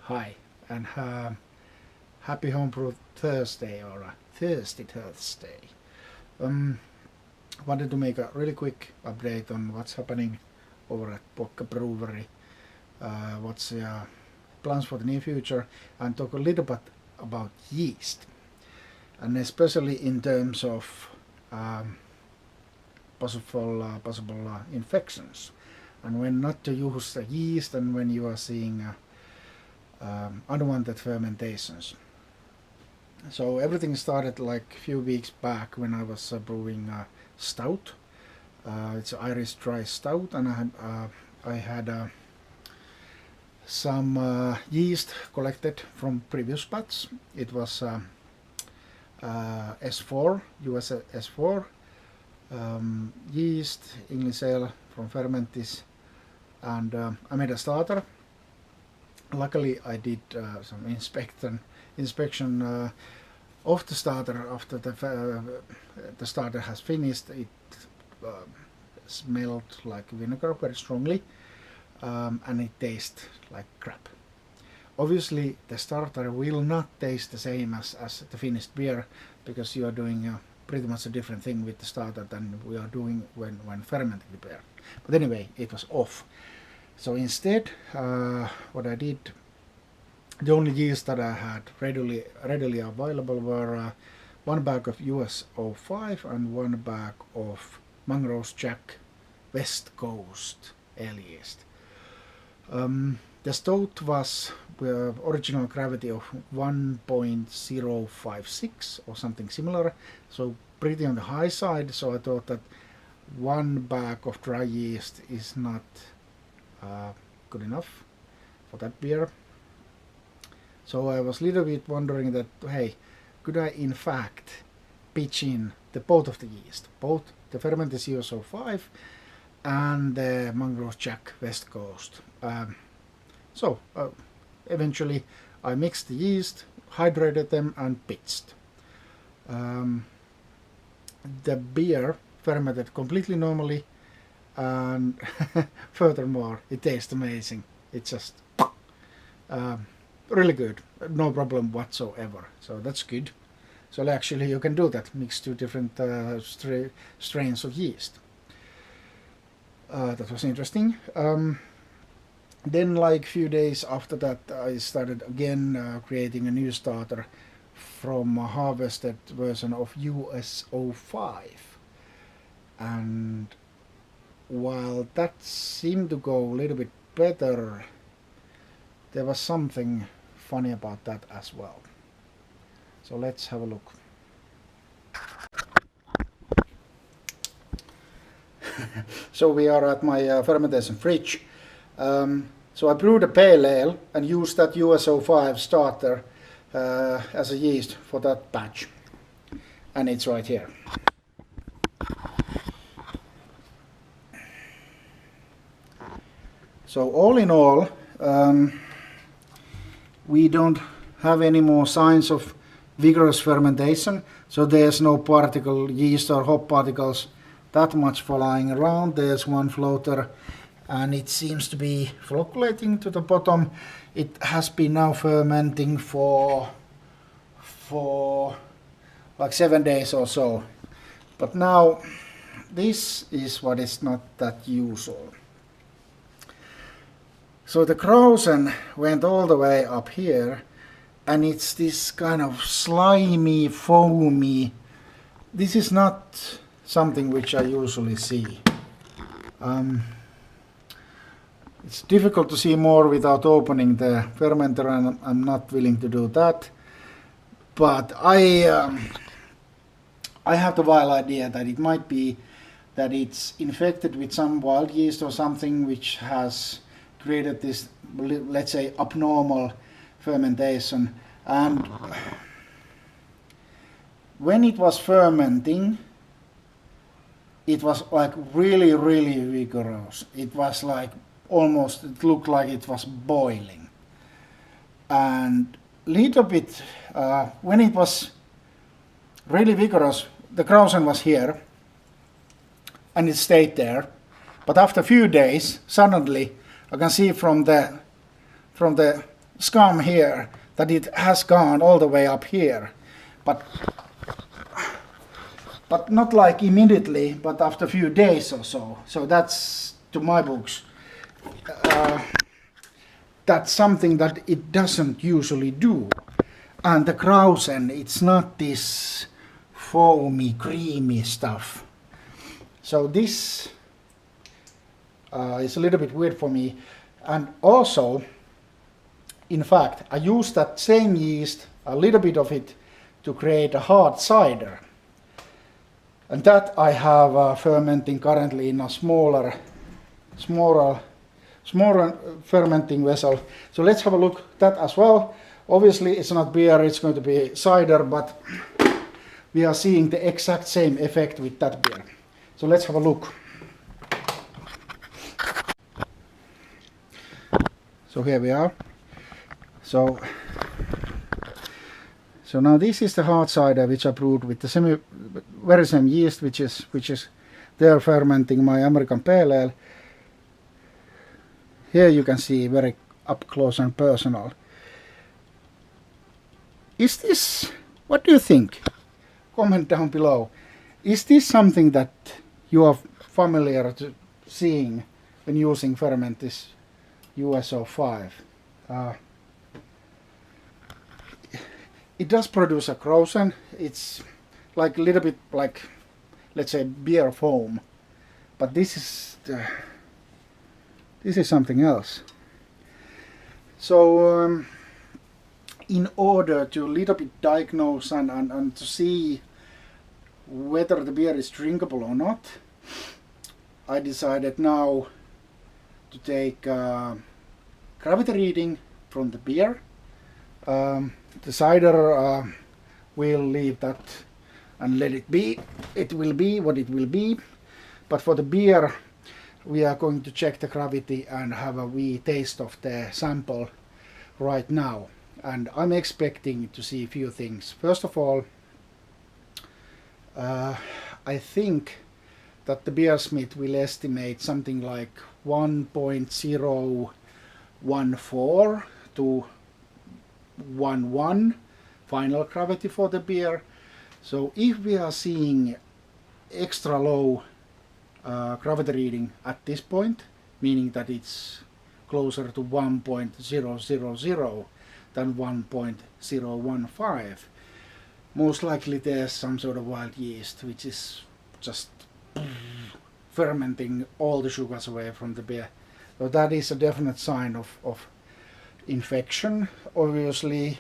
Hi, and happy Homebrew Thursday or a Thirsty Thursday. Wanted to make a really quick update on what's happening over at Pokka Brewery, what's plans for the near future, and talk a little bit about yeast, and especially in terms of possible infections, and when not to use the yeast, and when you are seeing unwanted fermentations. So everything started like a few weeks back when I was brewing stout. It's Irish dry stout, and I had some yeast collected from previous batch. It was S4, US S4 yeast, English ale from Fermentis, and I made a starter. Luckily, I did some inspection of the starter after the starter has finished. It smelled like vinegar very strongly, and it tastes like crap. Obviously, the starter will not taste the same as the finished beer, because you are doing pretty much a different thing with the starter than we are doing when fermenting the beer. But anyway, it was off. So instead, what I did, the only yeast that I had readily available were one bag of US 05 and one bag of Mangroves Jack West Coast ale yeast. The stout was original gravity of 1.056 or something similar, so pretty on the high side. So I thought that one bag of dry yeast is not good enough for that beer. So I was a little bit wondering that, hey, could I in fact pitch in both of the yeast, both the fermented CO05 and the Mangroves Jack West Coast. So eventually I mixed the yeast, hydrated them, and pitched. The beer fermented completely normally, and furthermore, it tastes amazing. It's just really good, no problem whatsoever. So that's good. So actually, you can do that, mix two different strains of yeast. That was interesting. Then, like few days after that, I started again creating a new starter from a harvested version of US 05, and while that seemed to go a little bit better, there was something funny about that as well. So let's have a look. So we are at my fermentation fridge. So I brewed a pale ale and used that US 05 starter as a yeast for that batch, and it's right here. So all in all, we don't have any more signs of vigorous fermentation, so there's no particle yeast or hop particles that much flying around. There's one floater, and it seems to be flocculating to the bottom. It has been now fermenting for like 7 days or so. But now this is what is not that usual. So the Krausen went all the way up here, and it's this kind of slimy, foamy. This is not something which I usually see. It's difficult to see more without opening the fermenter, and I'm not willing to do that. But I have the wild idea that it might be that it's infected with some wild yeast or something which has created this, let's say, abnormal fermentation. And when it was fermenting, it was like really vigorous. It was like almost, it looked like it was boiling. And little bit, when it was really vigorous, the Krausen was here, and it stayed there. But after a few days, suddenly, I can see from the scum here that it has gone all the way up here, but not like immediately, but after a few days or so. So that's, to my books, that's something that it doesn't usually do. And the Krausen, it's not this foamy, creamy stuff. So this is a little bit weird for me. And also, in fact, I use that same yeast, a little bit of it, to create a hard cider. And that I have fermenting currently in a smaller fermenting vessel. So let's have a look at that as well. Obviously it's not beer, it's going to be cider, but we are seeing the exact same effect with that beer. So let's have a look. So here we are. So now this is the hard cider which I brewed with the very same yeast which is there fermenting my American Pale Ale. Here you can see very up close and personal. Is this, what do you think? Comment down below. Is this something that you are familiar to seeing when using Fermentis US-05? It does produce a Krausen. It's like a little bit like, let's say, beer foam, but this is something else. So in order to little bit diagnose and to see whether the beer is drinkable or not, I decided now to take gravity reading from the beer. The cider we'll leave that and let it be. It will be what it will be. But for the beer, we are going to check the gravity and have a wee taste of the sample right now. And I'm expecting to see a few things. First of all, I think that the beersmith will estimate something like 1.014 to 1.1 final gravity for the beer. So if we are seeing extra low gravity reading at this point, meaning that it's closer to 1.000 than 1.015, most likely there's some sort of wild yeast which is just fermenting all the sugars away from the beer. So that is a definite sign of infection. Obviously,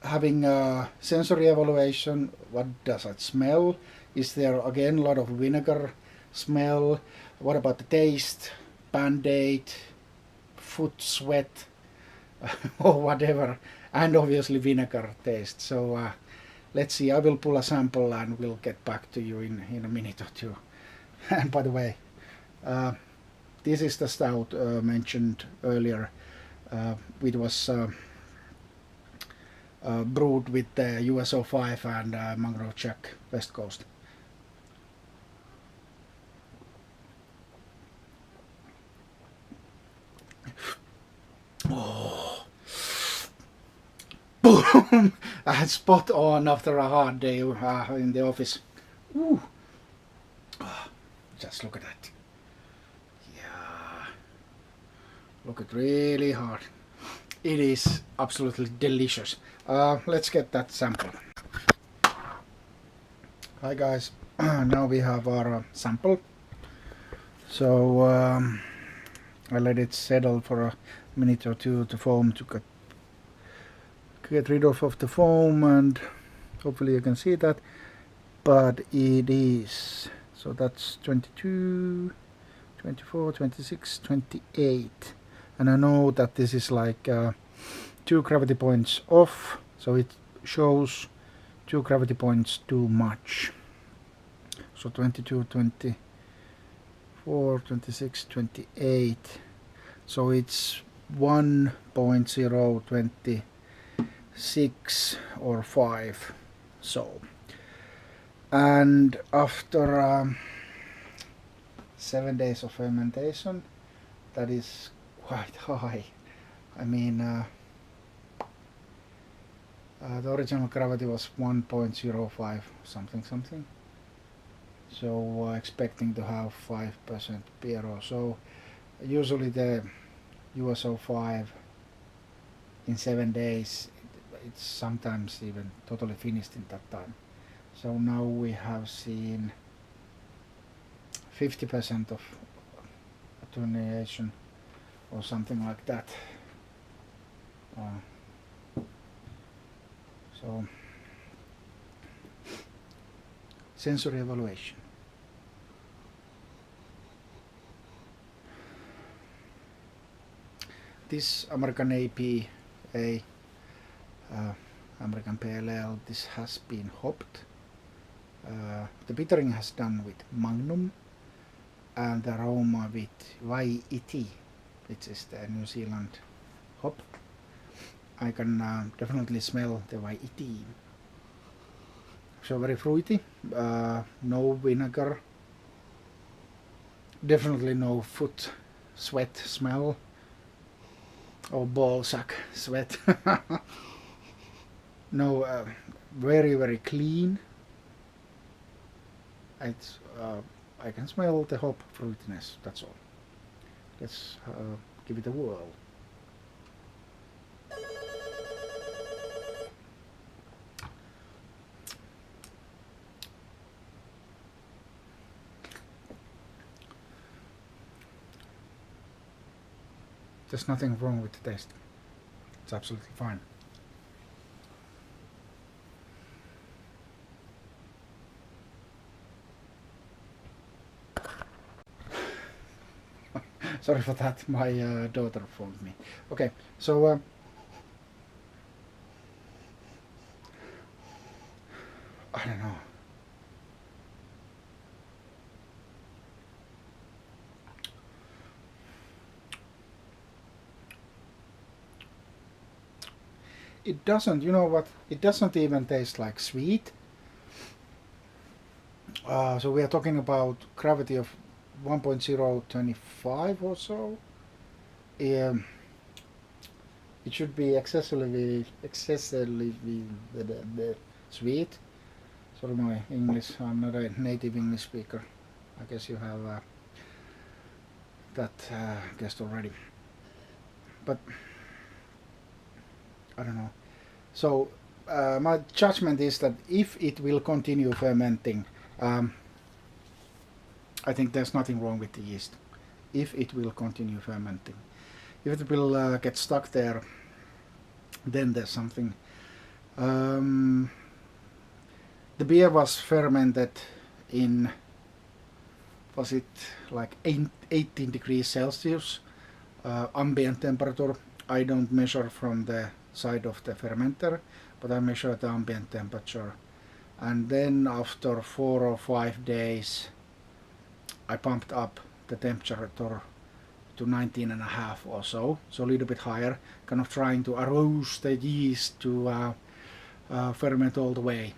having a sensory evaluation, what does it smell? Is there again a lot of vinegar smell? What about the taste? Band-aid, foot sweat, or whatever, and obviously vinegar taste. So let's see, I will pull a sample and we'll get back to you in a minute or two. And by the way, this is the stout mentioned earlier. It was brewed with the US-05 and Mangrove Jack West Coast. Oh, boom! Spot on after a hard day in the office. Ooh. Oh, just look at that. Yeah, look at really hard. It is absolutely delicious. Let's get that sample. Hi guys, now we have our sample. So I let it settle for a minute or two, the foam to get rid of the foam, and hopefully you can see that. But it is, so that's 22, 24, 26, 28. And I know that this is like 2 gravity points off, so it shows 2 gravity points too much. So 22, 24, 26, 28. So it's 1.026 or 5. So, and after 7 days of fermentation, that is quite high. I mean, the original gravity was 1.05 something. So expecting to have 5% beer or so. Usually the USO5 in 7 days, it's sometimes even totally finished in that time. So now we have seen 50% of attenuation or something like that. So sensory evaluation. This American APA, American PLL, this has been hopped. The bittering has done with Magnum and the aroma with YET, which is the New Zealand hop. I can definitely smell the YET. So very fruity, no vinegar, definitely no foot sweat smell or ball sack sweat. No, very clean. It's I can smell the hop fruitiness, that's all. Let's give it a whirl. There's nothing wrong with the taste. It's absolutely fine. Sorry for that, my daughter phoned me. Okay, so I don't know. It doesn't, you know what, it doesn't even taste like sweet. So we are talking about gravity of 1.025 or so. It should be excessively sweet. Sorry my English, I'm not a native English speaker. I guess you have that guessed already. But I don't know. So my judgment is that if it will continue fermenting, I think there's nothing wrong with the yeast. If it will continue fermenting. If it will get stuck there, then there's something. The beer was fermented in, was it like 18 degrees Celsius, ambient temperature. I don't measure from the side of the fermenter, but I measure the ambient temperature. And then after 4 or 5 days, I pumped up the temperature to 19.5 or so, so a little bit higher, kind of trying to arouse the yeast to ferment all the way.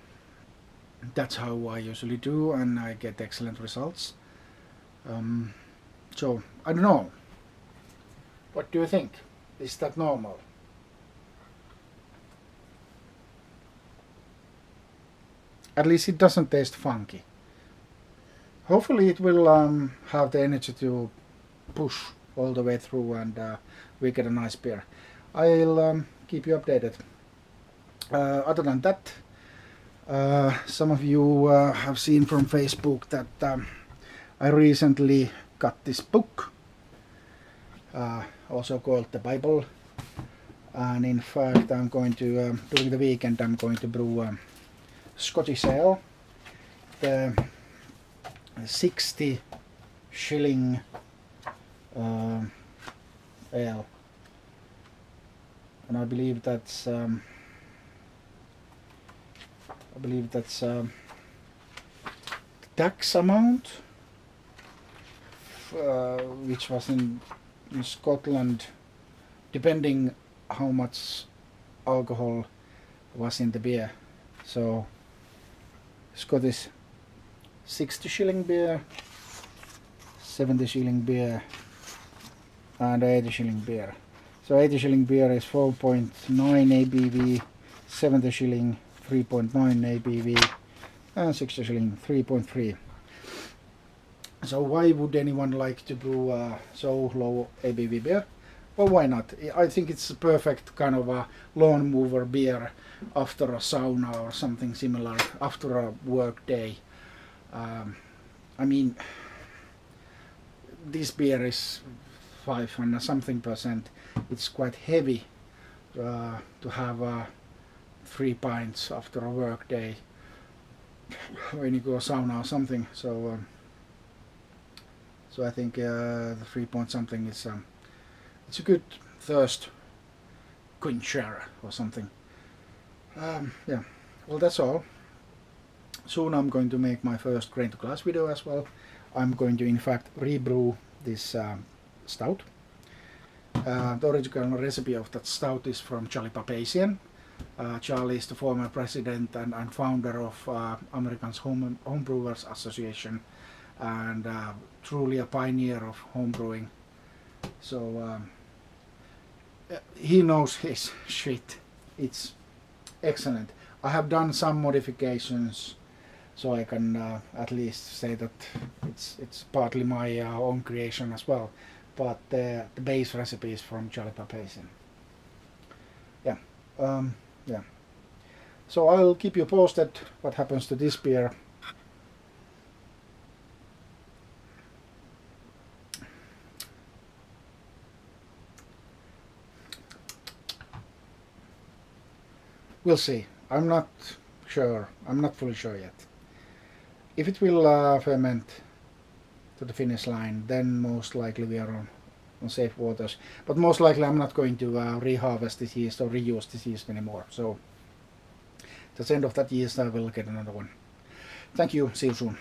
That's how I usually do, and I get excellent results. So I don't know. What do you think? Is that normal? At least it doesn't taste funky. Hopefully it will have the energy to push all the way through and we get a nice beer. I'll keep you updated. Other than that, some of you have seen from Facebook that I recently got this book, also called the Bible, and in fact I'm going to, during the weekend I'm going to brew Scottish ale, the 60 shilling ale, and I believe that's tax amount, which was in Scotland, depending how much alcohol was in the beer. So Scottish 60 shilling beer, 70 shilling beer, and 80 shilling beer. So 80 shilling beer is 4.9 ABV, 70 shilling 3.9 ABV, and 60 shilling 3.3. So why would anyone like to brew so low ABV beer? Well, why not? I think it's a perfect kind of a lawn mover beer after a sauna or something similar, after a work day. I mean, this beer is 500 something percent. It's quite heavy to have 3 pints after a work day when you go sauna or something. So I think the 3 point something is it's a good thirst quencher or something. Yeah, well, that's all. Soon I'm going to make my first grain to glass video as well. I'm going to in fact rebrew this stout. The original recipe of that stout is from Charlie Papazian. Charlie is the former president and founder of Americans Homebrewers Association, and truly a pioneer of homebrewing. So he knows his shit. It's excellent. I have done some modifications, so I can at least say that it's partly my own creation as well. But the base recipe is from Charlie Papazian. Yeah, yeah. So I'll keep you posted what happens to this beer. We'll see. I'm not sure. I'm not fully sure yet. If it will ferment to the finish line, then most likely we are on safe waters. But most likely I'm not going to reharvest this yeast or reuse this yeast anymore. So at the end of that yeast I will get another one. Thank you. See you soon.